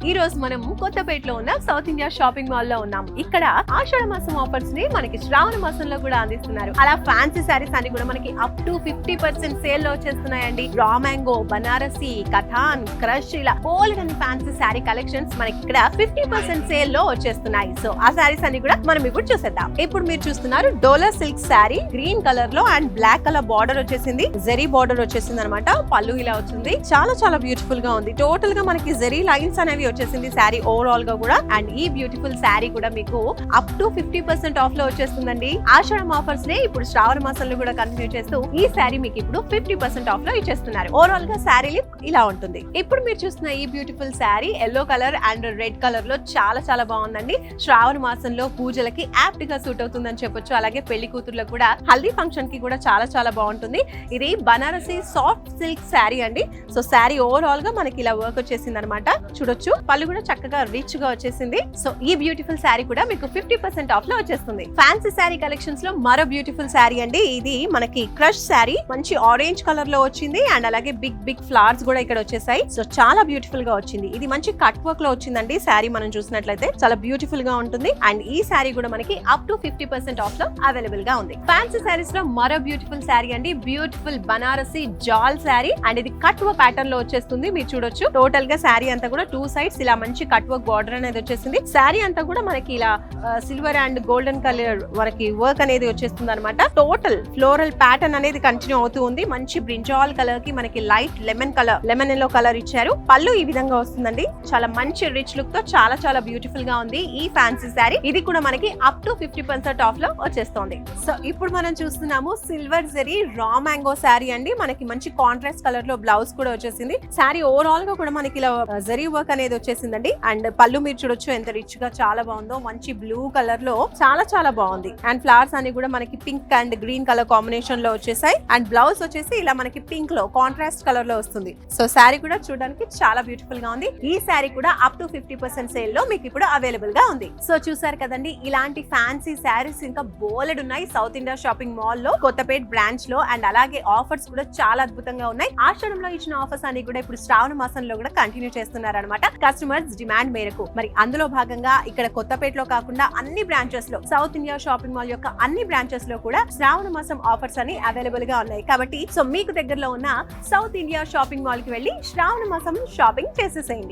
ఈ రోజు మనం కొత్తపేటలో ఉన్న సౌత్ ఇండియా షాపింగ్ మాల్ లో ఉన్నాం. ఇక్కడ ఆషాఢ మాసం ఆఫర్స్ ని మనకి శ్రావణ మాసంలో కూడా అందిస్తున్నారు. అలా ఫ్యాన్సీ సారీస్ అన్ని కూడా మనకి అప్ టు 50% సేల్ లో వచ్చేస్తున్నాయండి. Raw mango, Banarasi, katan, crush ఇలా బోల్డ్ అండ్ ఫ్యాన్సీ సారీ కలెక్షన్స్ మనకి ఇక్కడ 50% సేల్ లో వచ్చేస్తున్నాయి. సో ఆ సారీస్ అన్ని కూడా మనం ఇప్పుడు చూసేద్దాం. ఇప్పుడు మీరు చూస్తున్నారు డోలా సిల్క్ సారీ, గ్రీన్ కలర్ లో అండ్ బ్లాక్ కలర్ బార్డర్ వచ్చేసింది, జెరీ బార్డర్ వచ్చేసింది అనమాట. పళ్ళు ఇలా వచ్చింది, చాలా చాలా బ్యూటిఫుల్ గా ఉంది. టోటల్ గా మనకి జెరీ లైన్స్ అనేవి వచ్చేసింది శారీ ఓవరాల్ గా కూడా. అండ్ ఈ బ్యూటిఫుల్ శారీ కూడా మీకు అప్ టు 50% ఆఫ్ లో వచ్చేస్తుందండి. ఆషాఢం ఆఫర్స్ నే ఇప్పుడు శ్రావణ మాసంలో కూడా కంటిన్యూ చేస్తూ ఈ శారీ మీకు ఇప్పుడు 50% ఆఫ్ లో ఇచ్చేస్తున్నారు. ఓవరాల్ గా శారీ లుక్ ఇలా ఉంటుంది. ఇప్పుడు మీరు చూస్తున్న ఈ beautiful sari yellow colour and red colour లో చాలా చాలా బాగుందండి. శ్రావణ మాసంలో పూజలకి యాప్ట్ గా సూట్ అవుతుందని చెప్పొచ్చు. అలాగే పెళ్లి కూతుర్లకు కూడా హల్దీ ఫంక్షన్ కి కూడా చాలా చాలా బాగుంటుంది. ఇది బనారసి సాఫ్ట్ సిల్క్ శారీ అండి. సో శారీ ఓవరాల్ గా మనకి ఇలా వర్క్ వచ్చేసింది అనమాట. చూడొచ్చు, పళ్ళు కూడా చక్కగా రిచ్ గా వచ్చేసింది. సో ఈ బ్యూటిఫుల్ శారీ కూడా మీకు 50% ఆఫ్ లో వచ్చేస్తుంది. ఫ్యాన్సీ శారీ కలెక్షన్స్ లో మరో బ్యూటిఫుల్ శారీ అండి. ఇది మనకి క్రష్ శారీ, మంచి ఆరెంజ్ కలర్ లో వచ్చింది అండ్ అలాగే బిగ్ బిగ్ ఫ్లవర్స్ కూడా ఇక్కడ వచ్చేసాయి. సో చాలా బ్యూటిఫుల్ గా వచ్చింది. ఇది మంచి కట్ వర్క్ లో వచ్చిందండి. శారీ మనం చూసినట్లయితే చాలా బ్యూటిఫుల్ గా ఉంటుంది. అండ్ ఈ శారీ కూడా మనకి అప్ టు 50% ఆఫ్ లో అవైలబుల్ గా ఉంది. ఫ్యాన్సీ శారీస్ లో మరో బ్యూటిఫుల్ శారీ అండి. బ్యూటిఫుల్ బనారసి జాల్ శారీ అండ్ ఇది కట్ వర్క్ ప్యాటర్న్ లో వచ్చేస్తుంది. మీరు చూడొచ్చు, టోటల్ గా శారీ అంతా కూడా 2 sides ఇలా మంచి కట్ వర్క్ బార్డర్ అనేది వచ్చేసింది. శారీ అంతా కూడా మనకి ఇలా సిల్వర్ అండ్ గోల్డెన్ కలర్ మనకి వర్క్ అనేది వచ్చేస్తుంది అనమాట. టోటల్ ఫ్లోరల్ ప్యాటర్న్ అనేది కంటిన్యూ అవుతూ ఉంది. మంచి బ్రింజాల్ కలర్ కి మనకి లైట్ లెమన్ ఎల్లో కలర్ ఇచ్చారు. పళ్ళు ఈ విధంగా వస్తుందండి. చాలా మంచి రిచ్ లుక్ తో చాలా చాలా బ్యూటిఫుల్ గా ఉంది ఈ ఫ్యాన్సీ శారీ. ఇది కూడా మనకి అప్ టు 50% ఆఫ్ లో వచ్చేస్తుంది. సో ఇప్పుడు మనం చూస్తున్నాము silver zari raw mango sari అండి. మనకి మంచి కాంట్రాస్ట్ కలర్ లో బ్లౌజ్ కూడా వచ్చేసింది. శారీ ఓవరాల్ గా కూడా మనకి ఇలా జెరీ వర్క్ అనేది వచ్చేసిందండి. అండ్ పళ్ళు మీరు చూడొచ్చు ఎంత రిచ్ గా చాలా బాగుందో. మంచి బ్లూ కలర్ లో చాలా చాలా బాగుంది. అండ్ ఫ్లవర్స్ అన్ని కూడా మనకి pink and green colour combination లో వచ్చేసాయి. అండ్ బ్లౌజ్ వచ్చేసి ఇలా మనకి పింక్ లో కాంట్రాస్ట్ కలర్ లో వస్తుంది. సో శారీ కూడా చూడడానికి చాలా బ్యూటిఫుల్ గా ఉంది. ఈ శారీ కూడా అప్ టు 50% సేల్ లో మీకు ఇప్పుడు అవైలబుల్ గా ఉంది. సో చూసారు కదండి, ఇలాంటి ఫ్యాన్సీ శారీస్ ఇంకా బోలెడ్ ఉన్నాయి సౌత్ ఇండియా షాపింగ్ మాల్ లో, కొత్తపేట్ బ్రాంచ్ లో. అండ్ అలాగే ఆఫర్స్ కూడా చాలా అద్భుతంగా ఉన్నాయి. ఆషాఢంలో ఇచ్చిన ఆఫర్స్ అన్ని కూడా ఇప్పుడు శ్రావణ మాసంలో కూడా కంటిన్యూ చేస్తున్నారు అనమాట, కస్టమర్స్ డిమాండ్ మేరకు. మరి అందులో భాగంగా ఇక్కడ కొత్తపేటలో కాకుండా అన్ని బ్రాంచెస్ లో, సౌత్ ఇండియా షాపింగ్ మాల్ యొక్క అన్ని బ్రాంచెస్ లో కూడా శ్రావణ మాసం ఆఫర్స్ అని అవైలబుల్ గా ఉన్నాయి. కాబట్టి సో మీకు దగ్గరలో ఉన్న సౌత్ ఇండియా షాపింగ్ మాల్ కి వెళ్ళి శ్రావణ మాసం షాపింగ్ చేసేసేయండి.